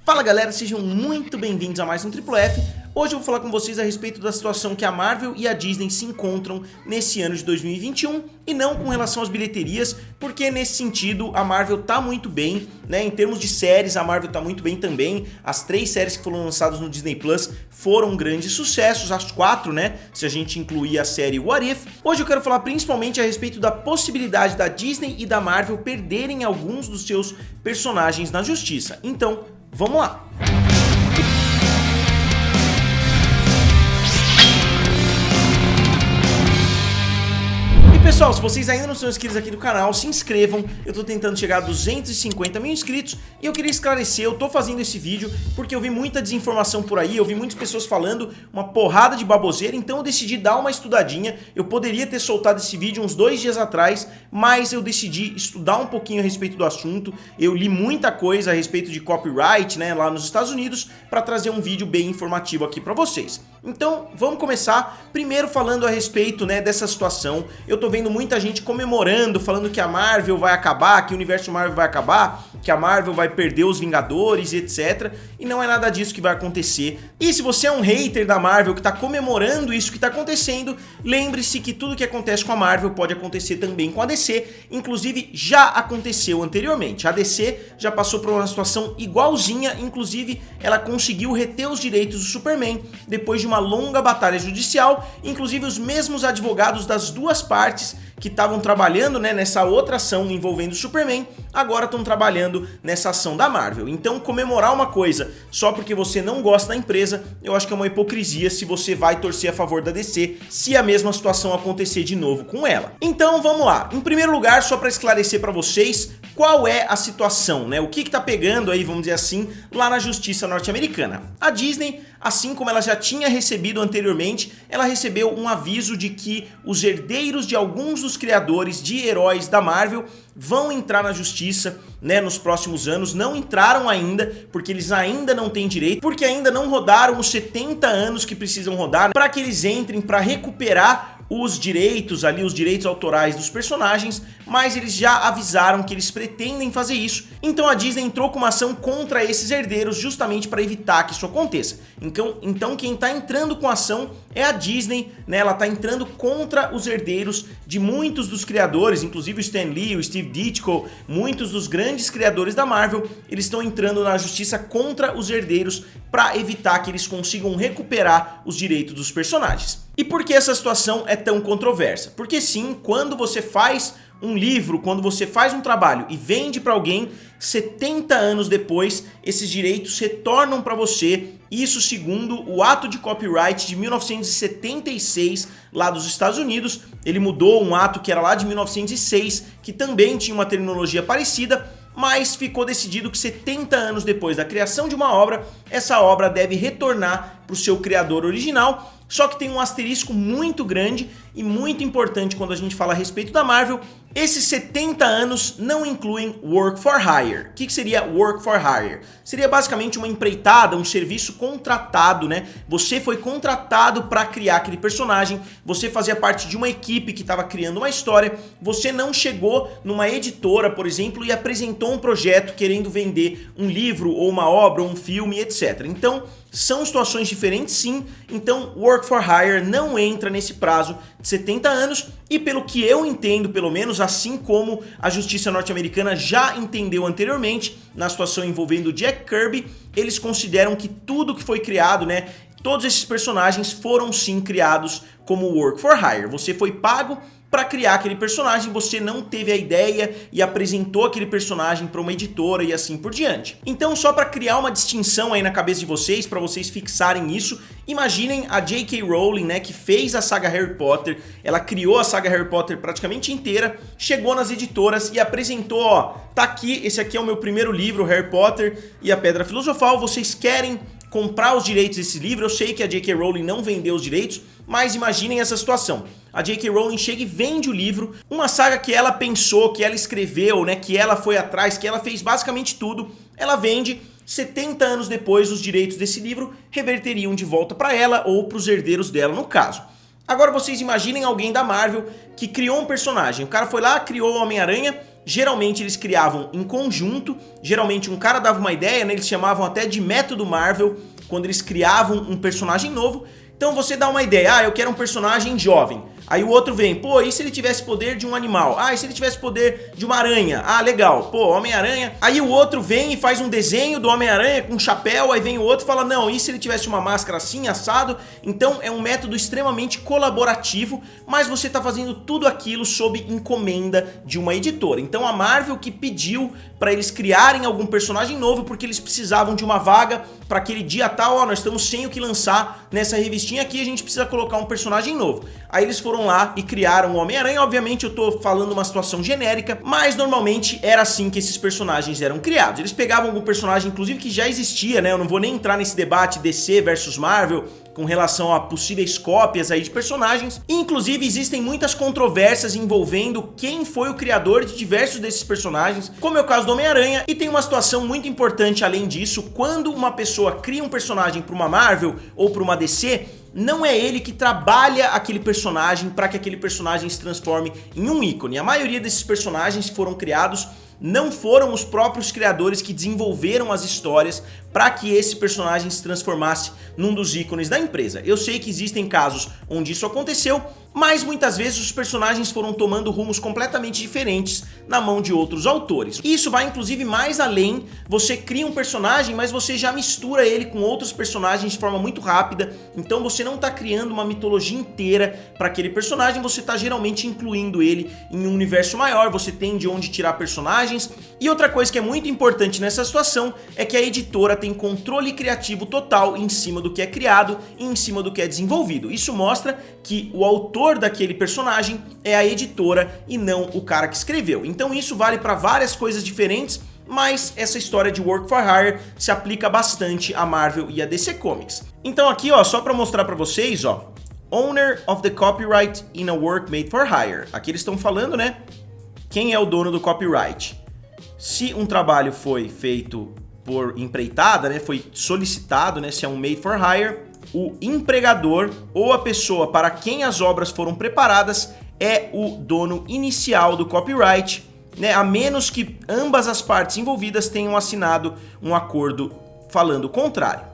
Fala galera, sejam muito bem-vindos a mais um Triplo F. Hoje eu vou falar com vocês a respeito da situação que a Marvel e a Disney se encontram nesse ano de 2021 e não com relação às bilheterias, porque nesse sentido a Marvel tá muito bem, né? Em termos de séries, a Marvel tá muito bem também. As 3 séries que foram lançadas no Disney Plus foram grandes sucessos, as 4, né? Se a gente incluir a série What If. Hoje eu quero falar principalmente a respeito da possibilidade da Disney e da Marvel perderem alguns dos seus personagens na justiça. Então, vamos lá! Pessoal, se vocês ainda não são inscritos aqui no canal, se inscrevam. Eu tô tentando chegar a 250 mil inscritos e eu queria esclarecer, eu tô fazendo esse vídeo porque eu vi muita desinformação por aí, eu vi muitas pessoas falando uma porrada de baboseira, então eu decidi dar uma estudadinha. Eu poderia ter soltado esse vídeo uns 2 dias atrás, mas eu decidi estudar um pouquinho a respeito do assunto. Eu li muita coisa a respeito de copyright, né, lá nos Estados Unidos, para trazer um vídeo bem informativo aqui para vocês. Então, vamos começar primeiro falando a respeito, né, dessa situação. Eu tô vendo muita gente comemorando, falando que a Marvel vai acabar, que o universo Marvel vai acabar, que a Marvel vai perder os Vingadores e etc. E não é nada disso que vai acontecer. E se você é um hater da Marvel que tá comemorando isso que tá acontecendo, lembre-se que tudo que acontece com a Marvel pode acontecer também com a DC. Inclusive, já aconteceu anteriormente. A DC já passou por uma situação igualzinha, inclusive ela conseguiu reter os direitos do Superman depois de uma longa batalha judicial. Inclusive os mesmos advogados das duas partes que estavam trabalhando, né, nessa outra ação envolvendo o Superman, agora estão trabalhando nessa ação da Marvel. Então comemorar uma coisa só porque você não gosta da empresa, eu acho que é uma hipocrisia se você vai torcer a favor da DC se a mesma situação acontecer de novo com ela. Então vamos lá. Em primeiro lugar, só para esclarecer para vocês qual é a situação, né? O que tá pegando aí, vamos dizer assim, lá na justiça norte-americana. A Disney, assim como ela já tinha recebido anteriormente, ela recebeu um aviso de que os herdeiros de alguns dos criadores de heróis da Marvel vão entrar na justiça, né, nos próximos anos. Não entraram ainda, porque eles ainda não têm direito, porque ainda não rodaram os 70 anos que precisam rodar para que eles entrem para recuperar os direitos ali, os direitos autorais dos personagens, mas eles já avisaram que eles pretendem fazer isso. Então a Disney entrou com uma ação contra esses herdeiros justamente para evitar que isso aconteça. Então quem está entrando com a ação é a Disney, né? Ela está entrando contra os herdeiros de muitos dos criadores, inclusive o Stan Lee, o Steve Ditko, muitos dos grandes criadores da Marvel, eles estão entrando na justiça contra os herdeiros para evitar que eles consigam recuperar os direitos dos personagens. E por que essa situação é tão controversa? Porque sim, quando você faz um livro, quando você faz um trabalho e vende para alguém, 70 anos depois, esses direitos retornam para você. Isso segundo o ato de copyright de 1976 lá dos Estados Unidos. Ele mudou um ato que era lá de 1906, que também tinha uma terminologia parecida, mas ficou decidido que 70 anos depois da criação de uma obra, essa obra deve retornar para o seu criador original. Só que tem um asterisco muito grande e muito importante quando a gente fala a respeito da Marvel. Esses 70 anos não incluem Work for Hire. O que seria Work for Hire? Seria basicamente uma empreitada, um serviço contratado, né? Você foi contratado para criar aquele personagem, você fazia parte de uma equipe que estava criando uma história, você não chegou numa editora, por exemplo, e apresentou um projeto querendo vender um livro ou uma obra ou um filme, etc. Então, são situações diferentes sim, então Work for Hire não entra nesse prazo de 70 anos e pelo que eu entendo, pelo menos assim como a justiça norte-americana já entendeu anteriormente na situação envolvendo Jack Kirby, eles consideram que tudo que foi criado, né, todos esses personagens foram sim criados como Work for Hire. Você foi pago para criar aquele personagem, você não teve a ideia e apresentou aquele personagem para uma editora e assim por diante. Então, só para criar uma distinção aí na cabeça de vocês, para vocês fixarem isso, imaginem a J.K. Rowling, né, que fez a saga Harry Potter, ela criou a saga Harry Potter praticamente inteira, chegou nas editoras e apresentou, ó, tá aqui, esse aqui é o meu primeiro livro, Harry Potter e a Pedra Filosofal, vocês querem comprar os direitos desse livro? Eu sei que a J.K. Rowling não vendeu os direitos, mas imaginem essa situação. A J.K. Rowling chega e vende o livro, uma saga que ela pensou, que ela escreveu, né, que ela foi atrás, que ela fez basicamente tudo. Ela vende, 70 anos depois os direitos desse livro reverteriam de volta para ela ou para os herdeiros dela no caso. Agora vocês imaginem alguém da Marvel que criou um personagem. O cara foi lá, criou o Homem-Aranha, geralmente eles criavam em conjunto, geralmente um cara dava uma ideia, né? Eles chamavam até de método Marvel, quando eles criavam um personagem novo. Então você dá uma ideia, eu quero um personagem jovem. Aí o outro vem, pô, e se ele tivesse poder de um animal? E se ele tivesse poder de uma aranha? Legal, pô, Homem-Aranha. Aí o outro vem e faz um desenho do Homem-Aranha com um chapéu, aí vem o outro e fala, não, e se ele tivesse uma máscara assim, assado? Então é um método extremamente colaborativo, mas você tá fazendo tudo aquilo sob encomenda de uma editora. Então a Marvel que pediu para eles criarem algum personagem novo, porque eles precisavam de uma vaga para aquele dia tal, nós estamos sem o que lançar nessa revistinha aqui, a gente precisa colocar um personagem novo. Aí eles foram lá e criaram o Homem-Aranha. Obviamente eu tô falando uma situação genérica, mas normalmente era assim que esses personagens eram criados. Eles pegavam algum personagem, inclusive que já existia, né? Eu não vou nem entrar nesse debate DC versus Marvel com relação a possíveis cópias aí de personagens. E, inclusive existem muitas controvérsias envolvendo quem foi o criador de diversos desses personagens, como é o caso do Homem-Aranha. E tem uma situação muito importante além disso: quando uma pessoa cria um personagem para uma Marvel ou para uma DC, não é ele que trabalha aquele personagem para que aquele personagem se transforme em um ícone. A maioria desses personagens que foram criados não foram os próprios criadores que desenvolveram as histórias para que esse personagem se transformasse num dos ícones da empresa. Eu sei que existem casos onde isso aconteceu, mas muitas vezes os personagens foram tomando rumos completamente diferentes na mão de outros autores. Isso vai inclusive mais além: você cria um personagem, mas você já mistura ele com outros personagens de forma muito rápida, então você não está criando uma mitologia inteira para aquele personagem, você está geralmente incluindo ele em um universo maior, você tem de onde tirar personagens. E outra coisa que é muito importante nessa situação é que a editora tem controle criativo total em cima do que é criado e em cima do que é desenvolvido. Isso mostra que o autor daquele personagem é a editora e não o cara que escreveu. Então isso vale para várias coisas diferentes, mas essa história de work for hire se aplica bastante a Marvel e a DC Comics. Então aqui, só para mostrar para vocês, owner of the copyright in a work made for hire. Aqui eles estão falando, né, quem é o dono do copyright. Se um trabalho foi feito por empreitada, né, foi solicitado, né, se é um made for hire, o empregador ou a pessoa para quem as obras foram preparadas é o dono inicial do copyright, né, a menos que ambas as partes envolvidas tenham assinado um acordo falando o contrário,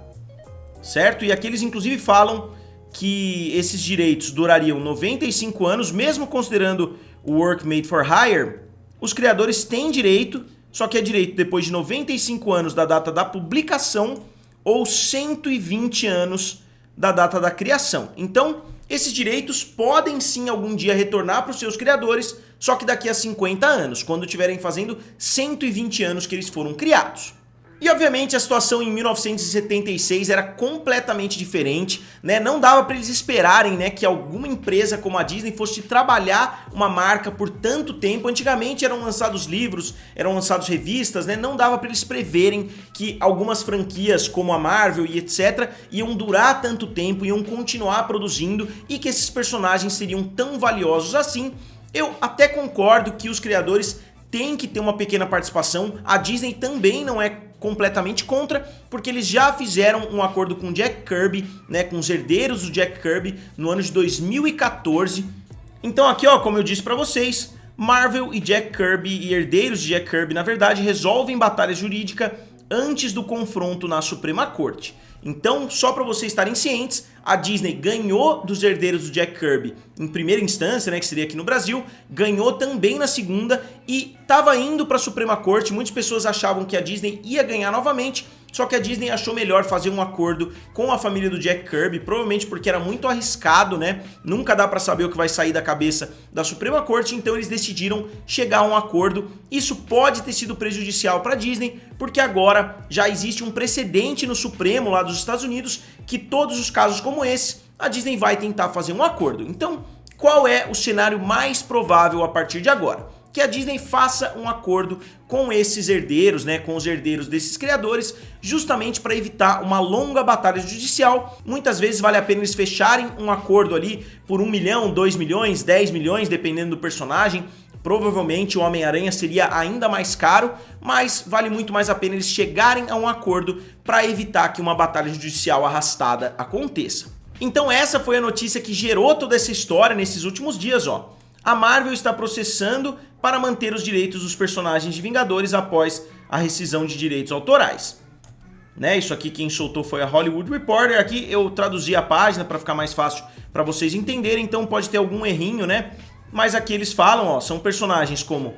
certo? E aqui eles inclusive falam que esses direitos durariam 95 anos, mesmo considerando o work made for hire. Os criadores têm direito, só que é direito depois de 95 anos da data da publicação ou 120 anos da data da criação. Então, esses direitos podem sim algum dia retornar para os seus criadores, só que daqui a 50 anos, quando estiverem fazendo 120 anos que eles foram criados. E obviamente a situação em 1976 era completamente diferente, né? Não dava para eles esperarem, né, que alguma empresa como a Disney fosse trabalhar uma marca por tanto tempo. Antigamente eram lançados livros, eram lançados revistas, né? Não dava para eles preverem que algumas franquias como a Marvel e etc iam durar tanto tempo, iam continuar produzindo e que esses personagens seriam tão valiosos assim. Eu até concordo que os criadores têm que ter uma pequena participação. A Disney também não é completamente contra, porque eles já fizeram um acordo com o Jack Kirby, né, com os herdeiros do Jack Kirby no ano de 2014. Então aqui, como eu disse para vocês, Marvel e Jack Kirby e herdeiros de Jack Kirby, na verdade, resolvem batalha jurídica antes do confronto na Suprema Corte. Então, só para vocês estarem cientes, a Disney ganhou dos herdeiros do Jack Kirby em primeira instância, né, que seria aqui no Brasil, ganhou também na segunda e estava indo para a Suprema Corte. Muitas pessoas achavam que a Disney ia ganhar novamente, só que a Disney achou melhor fazer um acordo com a família do Jack Kirby, provavelmente porque era muito arriscado, né? Nunca dá para saber o que vai sair da cabeça da Suprema Corte, então eles decidiram chegar a um acordo. Isso pode ter sido prejudicial para a Disney, porque agora já existe um precedente no Supremo lá dos Estados Unidos que todos os casos como esse, a Disney vai tentar fazer um acordo. Então, qual é o cenário mais provável a partir de agora? Que a Disney faça um acordo com esses herdeiros, né, com os herdeiros desses criadores, justamente para evitar uma longa batalha judicial. Muitas vezes vale a pena eles fecharem um acordo ali por 1 milhão, 2 milhões, 10 milhões, dependendo do personagem. Provavelmente o Homem-Aranha seria ainda mais caro, mas vale muito mais a pena eles chegarem a um acordo para evitar que uma batalha judicial arrastada aconteça. Então essa foi a notícia que gerou toda essa história nesses últimos dias, a Marvel está processando para manter os direitos dos personagens de Vingadores após a rescisão de direitos autorais. Né, isso aqui quem soltou foi a Hollywood Reporter. Aqui eu traduzi a página para ficar mais fácil para vocês entenderem, então pode ter algum errinho, né? Mas aqui eles falam, ó, são personagens como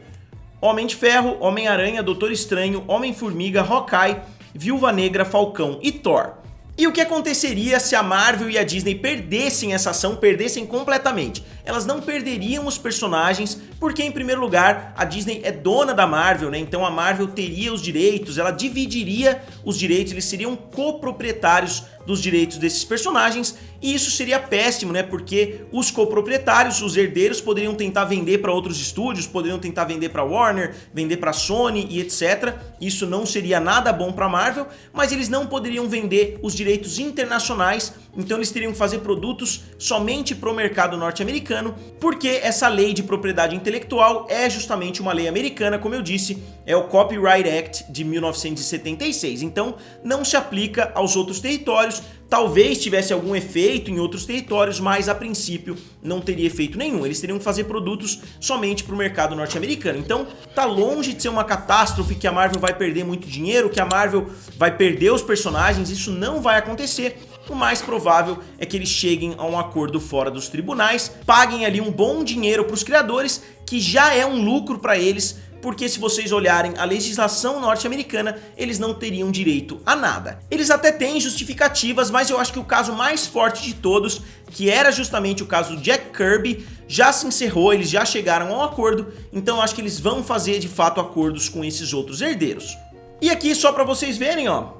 Homem de Ferro, Homem-Aranha, Doutor Estranho, Homem-Formiga, Hawkeye, Viúva Negra, Falcão e Thor. E o que aconteceria se a Marvel e a Disney perdessem essa ação, perdessem completamente? Elas não perderiam os personagens, porque em primeiro lugar, a Disney é dona da Marvel, né? Então a Marvel teria os direitos, ela dividiria os direitos, eles seriam coproprietários dos direitos desses personagens, e isso seria péssimo, né? Porque os coproprietários, os herdeiros, poderiam tentar vender para outros estúdios, poderiam tentar vender para Warner, vender para Sony e etc. Isso não seria nada bom para Marvel, mas eles não poderiam vender os direitos internacionais, então eles teriam que fazer produtos somente para o mercado norte-americano, porque essa lei de propriedade intelectual é justamente uma lei americana, como eu disse, é o Copyright Act de 1976, então não se aplica aos outros territórios. Talvez tivesse algum efeito em outros territórios, mas a princípio não teria efeito nenhum. Eles teriam que fazer produtos somente para o mercado norte-americano. Então tá longe de ser uma catástrofe que a Marvel vai perder muito dinheiro, que a Marvel vai perder os personagens, isso não vai acontecer. O mais provável é que eles cheguem a um acordo fora dos tribunais, paguem ali um bom dinheiro para os criadores, que já é um lucro para eles, porque se vocês olharem a legislação norte-americana, eles não teriam direito a nada. Eles até têm justificativas, mas eu acho que o caso mais forte de todos, que era justamente o caso do Jack Kirby, já se encerrou, eles já chegaram a um acordo, então eu acho que eles vão fazer de fato acordos com esses outros herdeiros. E aqui só para vocês verem, ó,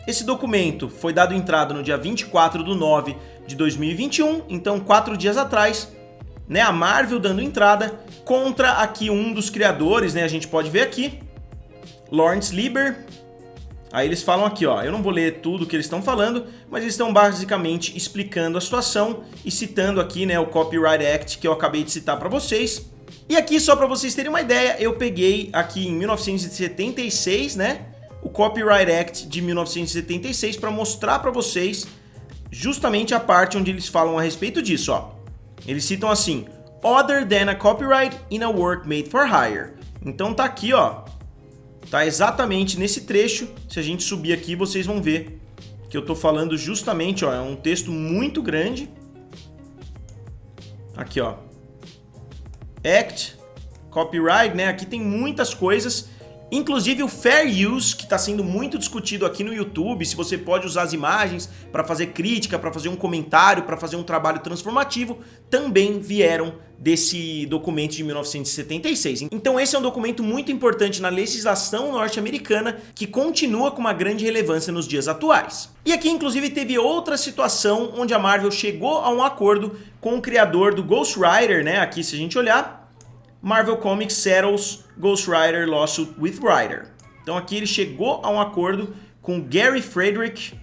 esse documento foi dado entrada no dia 24 de 9 de 2021, então 4 dias atrás, né, a Marvel dando entrada contra aqui um dos criadores, né, a gente pode ver aqui, Lawrence Lieber. Aí eles falam aqui, ó, eu não vou ler tudo que eles estão falando, mas eles estão basicamente explicando a situação e citando aqui, né, o Copyright Act que eu acabei de citar para vocês. E aqui, só para vocês terem uma ideia, eu peguei aqui em 1976, né, o Copyright Act de 1976 para mostrar para vocês justamente a parte onde eles falam a respeito disso, ó. Eles citam assim, other than a copyright in a work made for hire. Então tá aqui, ó, tá exatamente nesse trecho. Se a gente subir aqui, vocês vão ver que eu tô falando justamente, ó, é um texto muito grande. Aqui, ó, Act, Copyright, né, aqui tem muitas coisas. Inclusive o Fair Use, que está sendo muito discutido aqui no YouTube, se você pode usar as imagens para fazer crítica, para fazer um comentário, para fazer um trabalho transformativo, também vieram desse documento de 1976. Então esse é um documento muito importante na legislação norte-americana que continua com uma grande relevância nos dias atuais. E aqui inclusive teve outra situação onde a Marvel chegou a um acordo com o criador do Ghost Rider, né? Aqui se a gente olhar, Marvel Comics settles Ghost Rider lawsuit with Rider. Então aqui ele chegou a um acordo com Gary Friedrich,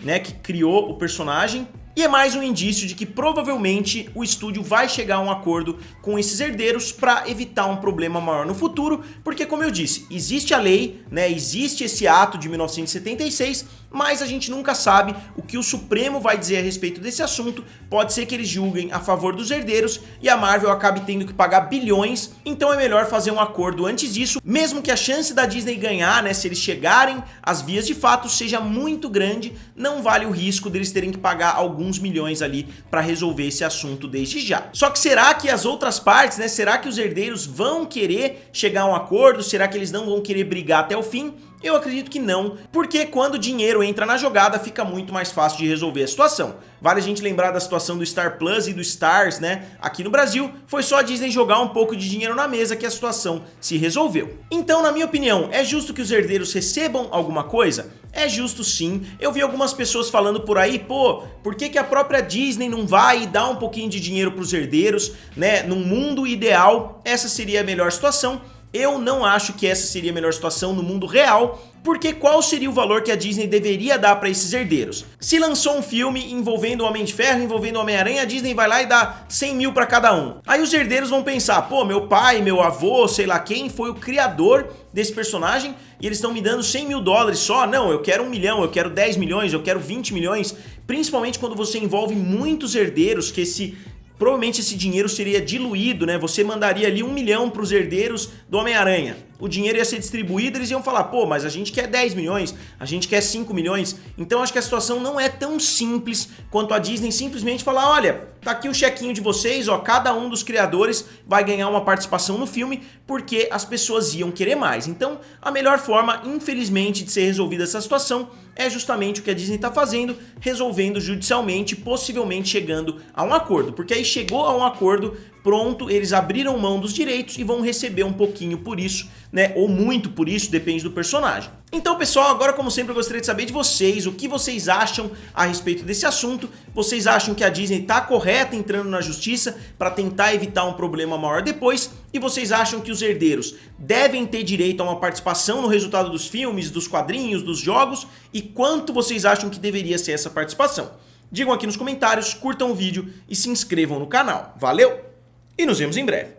né, que criou o personagem, e é mais um indício de que provavelmente o estúdio vai chegar a um acordo com esses herdeiros para evitar um problema maior no futuro, porque como eu disse, existe a lei, né, existe esse ato de 1976, mas a gente nunca sabe o que o Supremo vai dizer a respeito desse assunto. Pode ser que eles julguem a favor dos herdeiros e a Marvel acabe tendo que pagar bilhões, então é melhor fazer um acordo antes disso, mesmo que a chance da Disney ganhar, né, se eles chegarem às vias de fato, seja muito grande, não vale o risco deles terem que pagar alguns milhões ali para resolver esse assunto desde já. Só que será que as outras partes, né, será que os herdeiros vão querer chegar a um acordo? Será que eles não vão querer brigar até o fim? Eu acredito que não, porque quando o dinheiro entra na jogada fica muito mais fácil de resolver a situação. Vale a gente lembrar da situação do Star Plus e do Stars, né? Aqui no Brasil, foi só a Disney jogar um pouco de dinheiro na mesa que a situação se resolveu. Então, na minha opinião, é justo que os herdeiros recebam alguma coisa? É justo sim. Eu vi algumas pessoas falando por aí, pô, por que a própria Disney não vai e dá um pouquinho de dinheiro para os herdeiros, né? Num mundo ideal, essa seria a melhor situação. Eu não acho que essa seria a melhor situação no mundo real, porque qual seria o valor que a Disney deveria dar para esses herdeiros? Se lançou um filme envolvendo o Homem de Ferro, envolvendo o Homem-Aranha, a Disney vai lá e dá 100 mil para cada um. Aí os herdeiros vão pensar, pô, meu pai, meu avô, sei lá quem, foi o criador desse personagem e eles estão me dando 100 mil dólares só? Não, eu quero 1 milhão, eu quero 10 milhões, eu quero 20 milhões, principalmente quando você envolve muitos herdeiros, que esse provavelmente esse dinheiro seria diluído, né? Você mandaria ali 1 milhão para os herdeiros do Homem-Aranha. O dinheiro ia ser distribuído, eles iam falar, pô, mas a gente quer 10 milhões, a gente quer 5 milhões. Então acho que a situação não é tão simples quanto a Disney simplesmente falar, olha, tá aqui o chequinho de vocês, ó, cada um dos criadores vai ganhar uma participação no filme, porque as pessoas iam querer mais. Então a melhor forma, infelizmente, de ser resolvida essa situação é justamente o que a Disney está fazendo, resolvendo judicialmente, possivelmente chegando a um acordo. Porque aí chegou a um acordo, pronto, eles abriram mão dos direitos e vão receber um pouquinho por isso, né? Ou muito por isso, depende do personagem. Então, pessoal, agora como sempre eu gostaria de saber de vocês, o que vocês acham a respeito desse assunto. Vocês acham que a Disney está correta entrando na justiça para tentar evitar um problema maior depois? E vocês acham que os herdeiros devem ter direito a uma participação no resultado dos filmes, dos quadrinhos, dos jogos? E quanto vocês acham que deveria ser essa participação? Digam aqui nos comentários, curtam o vídeo e se inscrevam no canal. Valeu! E nos vemos em breve.